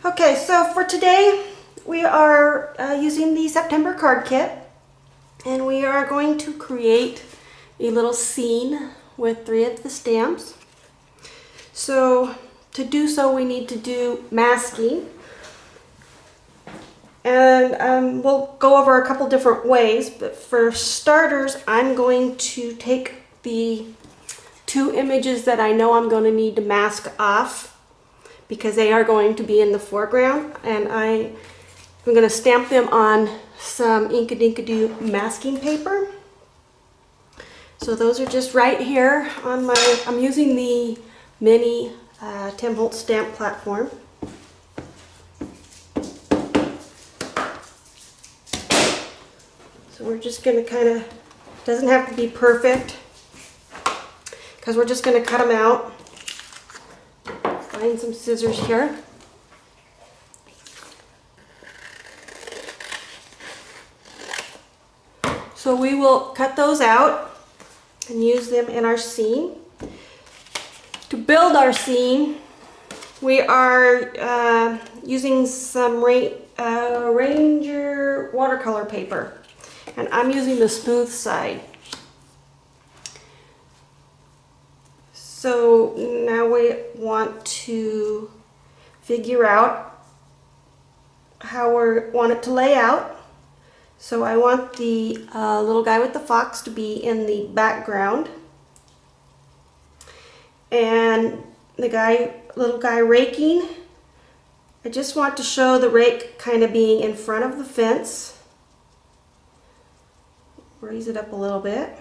Okay, so for today we are using the September card kit, and we are going to create a little scene with 3 of the stamps. So to do so we need to do masking, and we'll go over a couple different ways, but for starters I'm going to take the 2 images that I know I'm going to need to mask off because they are going to be in the foreground, and I'm going to stamp them on some Ink-a-Dink-a-Doo masking paper. So those are just right here on my, I'm using the mini Tim Holtz stamp platform. So we're just going to kind of, doesn't have to be perfect, because we're just going to cut them out. Find some scissors here. So we will cut those out and use them in our scene. To build our scene, we are using some Ranger watercolor paper, and I'm using the smooth side. So now we want to figure out how we want it to lay out. So I want the little guy with the fox to be in the background, and the little guy raking, I just want to show the rake kind of being in front of the fence. Raise it up a little bit.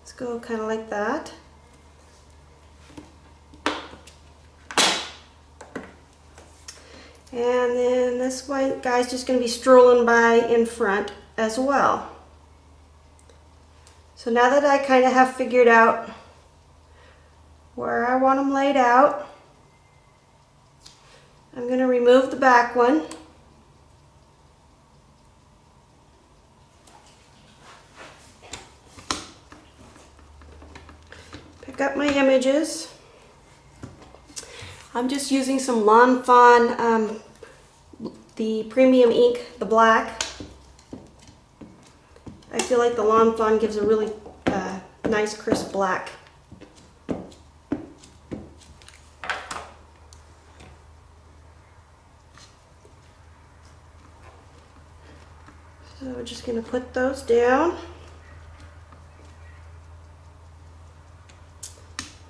Let's go kind of like that. And then this guy's just going to be strolling by in front as well. So now that I kind of have figured out where I want them laid out, I'm going to remove the back one. Pick up my images. I'm just using some Lawn Fawn, the premium ink, the black. I feel like the Lawn Fawn gives a really nice crisp black. So we're just going to put those down.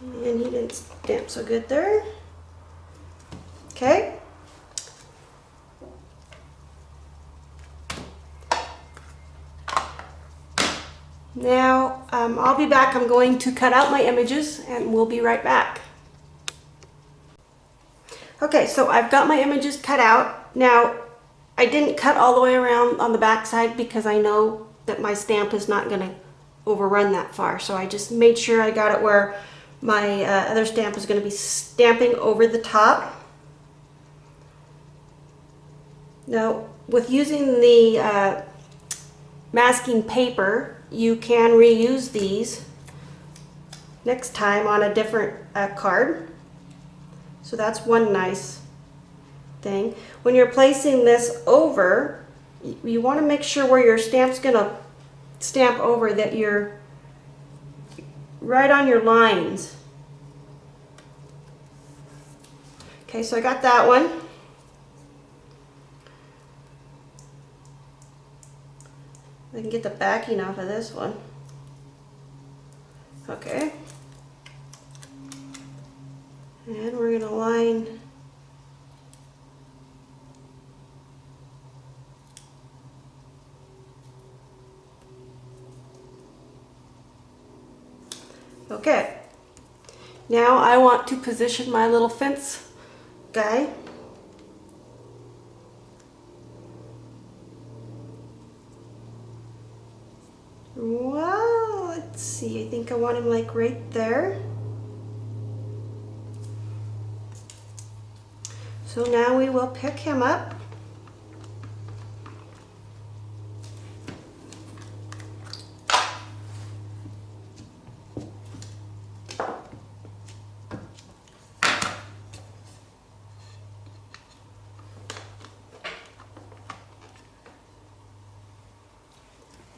And he didn't stamp so good there. Okay. Now I'll be back. I'm going to cut out my images and we'll be right back. Okay, so I've got my images cut out. Now I didn't cut all the way around on the back side because I know that my stamp is not going to overrun that far. So I just made sure I got it where my other stamp is going to be stamping over the top. Now, with using the masking paper, you can reuse these next time on a different card. So that's one nice thing. When you're placing this over, you want to make sure where your stamp's going to stamp over that you're right on your lines. Okay, so I got that one. I can get the backing off of this one. Okay. And we're going to line okay. Now I want to position my little fence guy. Well, let's see, I think I want him like right there. So now we will pick him up.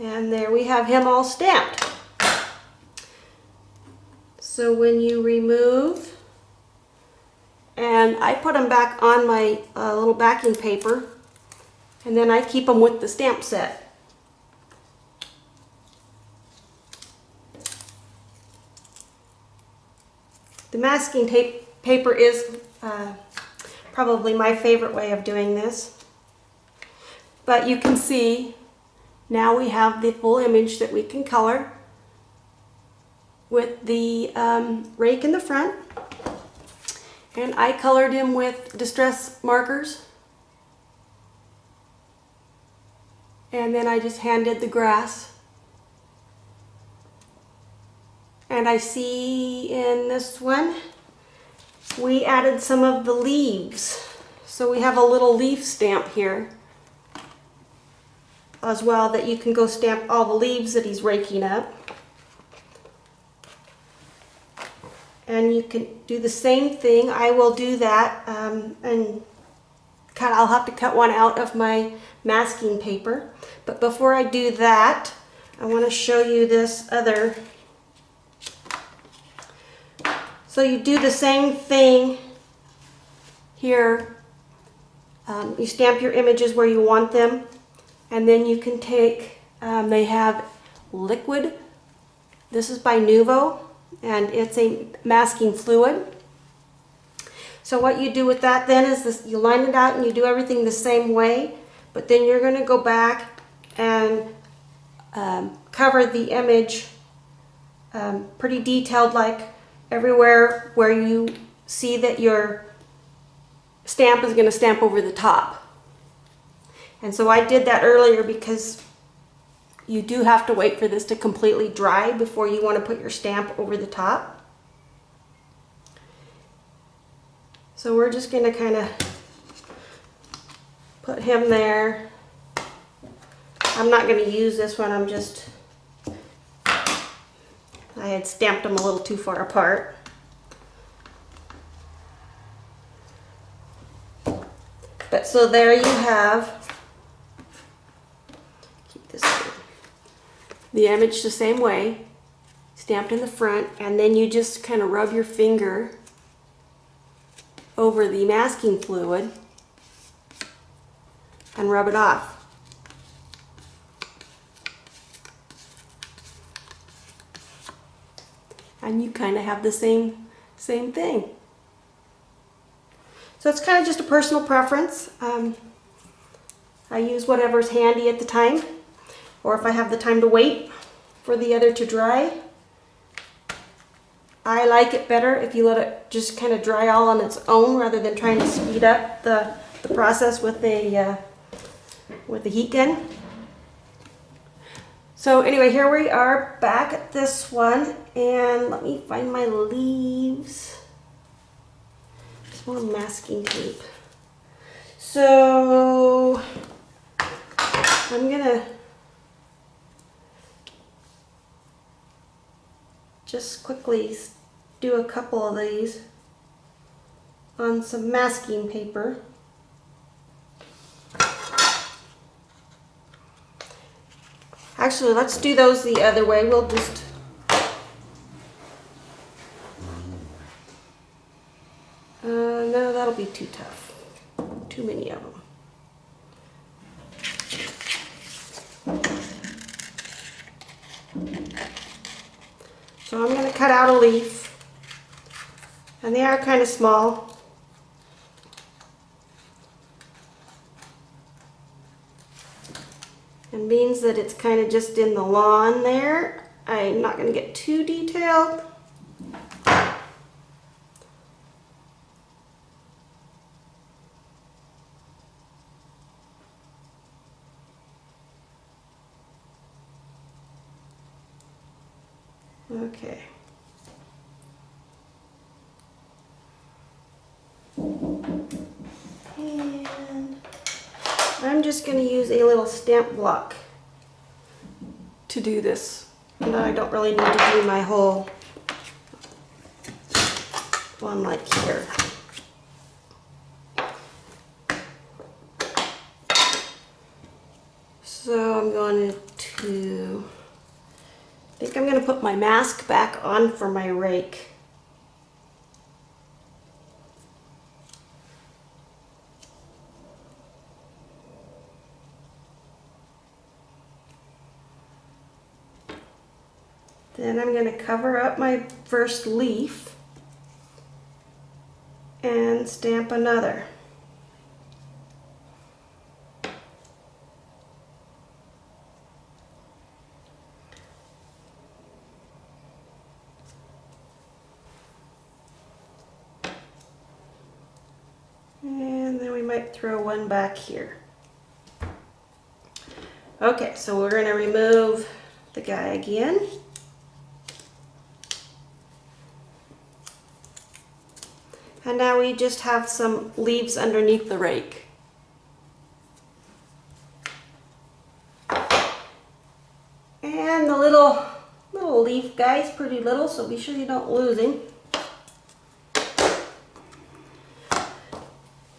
And there we have him all stamped. So when you remove, and I put them back on my little backing paper, and then I keep them with the stamp set. The masking tape paper is probably my favorite way of doing this. But you can see now we have the full image that we can color with the rake in the front. And I colored him with distress markers. And then I just hand-did the grass. And I see in this one, we added some of the leaves. So we have a little leaf stamp here as well that you can go stamp all the leaves that he's raking up. And you can do the same thing. I will do that and I'll have to cut one out of my masking paper. But before I do that, I want to show you this other. So you do the same thing here. You stamp your images where you want them, and then you can take, they have liquid. This is by Nuvo, and it's a masking fluid. So what you do with that then is this, you line it out and you do everything the same way, but then you're going to go back and cover the image pretty detailed, like everywhere where you see that your stamp is going to stamp over the top. And so I did that earlier because you do have to wait for this to completely dry before you want to put your stamp over the top. So we're just going to kind of put him there. I'm not going to use this one, I had stamped them a little too far apart. But so there you have, keep this in, the image the same way, stamped in the front, and then you just kind of rub your finger over the masking fluid and rub it off. And you kind of have the same thing. So it's kind of just a personal preference. I use whatever's handy at the time, or if I have the time to wait for the other to dry. I like it better if you let it just kind of dry all on its own rather than trying to speed up the process with the heat gun. So anyway, here we are back at this one, and let me find my leaves. Just more masking tape. So I'm gonna just quickly do a couple of these on some masking paper. Actually, let's do those the other way. We'll just no, that'll be too tough. Too many of them. So I'm going to cut out a leaf, and they are kind of small. And means that it's kind of just in the lawn there. I'm not going to get too detailed. Okay. And I'm just going to use a little stamp block to do this. And I don't really need to do my whole one like here. So I'm going to to, I think I'm going to put my mask back on for my rake. Then I'm going to cover up my first leaf and stamp another. And then we might throw one back here. Okay, so we're going to remove the guy again. And now we just have some leaves underneath the rake. And the little leaf guy's pretty little, so be sure you don't lose him.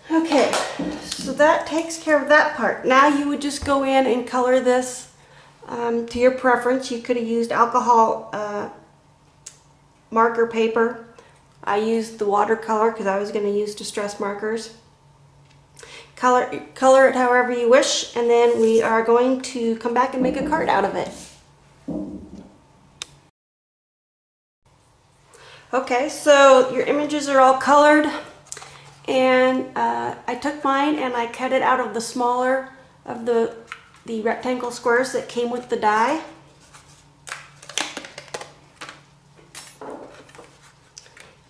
Okay, so that takes care of that part. Now you would just go in and color this to your preference. You could have used alcohol marker paper. I used the watercolor because I was going to use distress markers. Color it however you wish, and then we are going to come back and make a card out of it. Okay, so your images are all colored, and I took mine and I cut it out of the smaller of the rectangle squares that came with the die.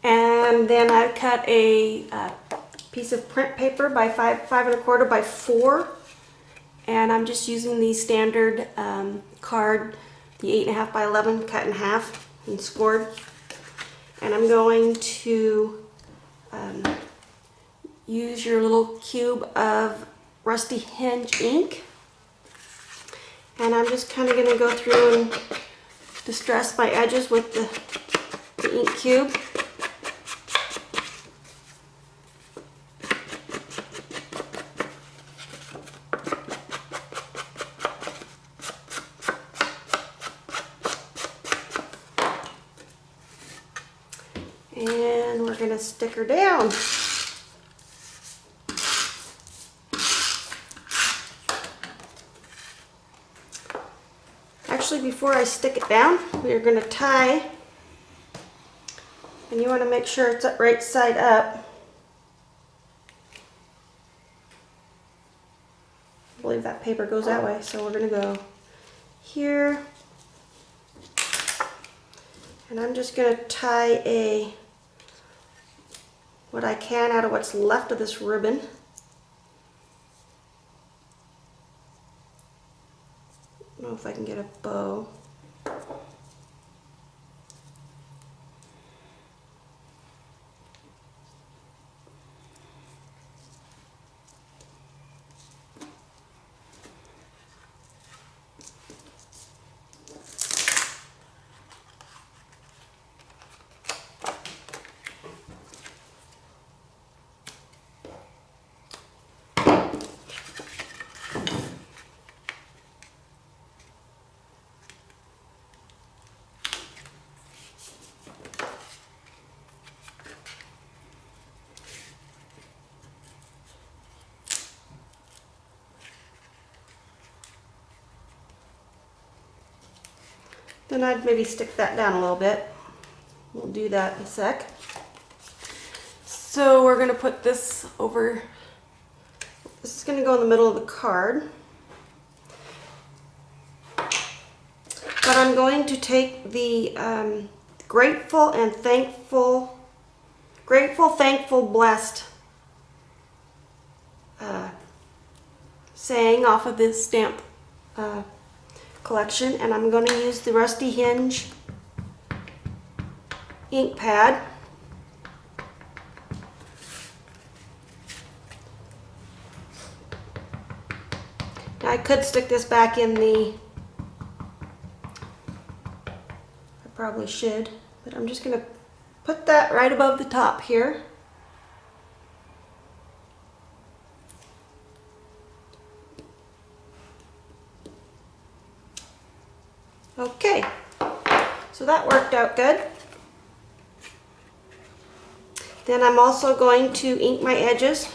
And then I cut a piece of print paper by 5 1/4 by 4, and I'm just using the standard card, the 8 1/2 by 11 cut in half and scored. And I'm going to use your little cube of Rusty Hinge ink, and I'm just kind of going to go through and distress my edges with the ink cube. And we're going to stick her down. Actually, before I stick it down, we're going to tie, and you want to make sure it's right side up. I believe that paper goes that way, so we're going to go here, and I'm just going to tie what I can out of what's left of this ribbon. I don't know if I can get a bow. Then I'd maybe stick that down a little bit. We'll do that in a sec. So we're going to put this over. This is going to go in the middle of the card. But I'm going to take the grateful, thankful, blessed saying off of this stamp collection, and I'm going to use the Rusty Hinge ink pad. Now I could stick this back in I probably should, but I'm just going to put that right above the top here. that worked out good. Then I'm also going to ink my edges.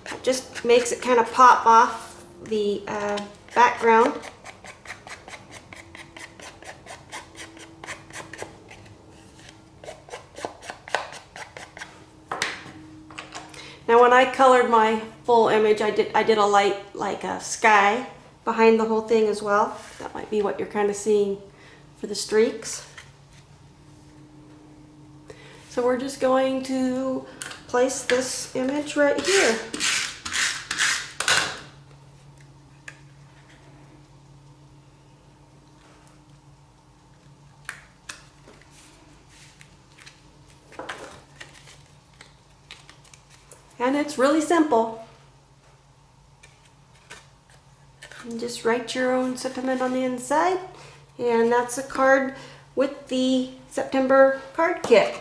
It just makes it kind of pop off the background. Now when I colored my full image, I did a light like a sky behind the whole thing as well. That might be what you're kind of seeing for the streaks. So we're just going to place this image right here. And it's really simple. And just write your own sentiment on the inside. And that's a card with the September card kit.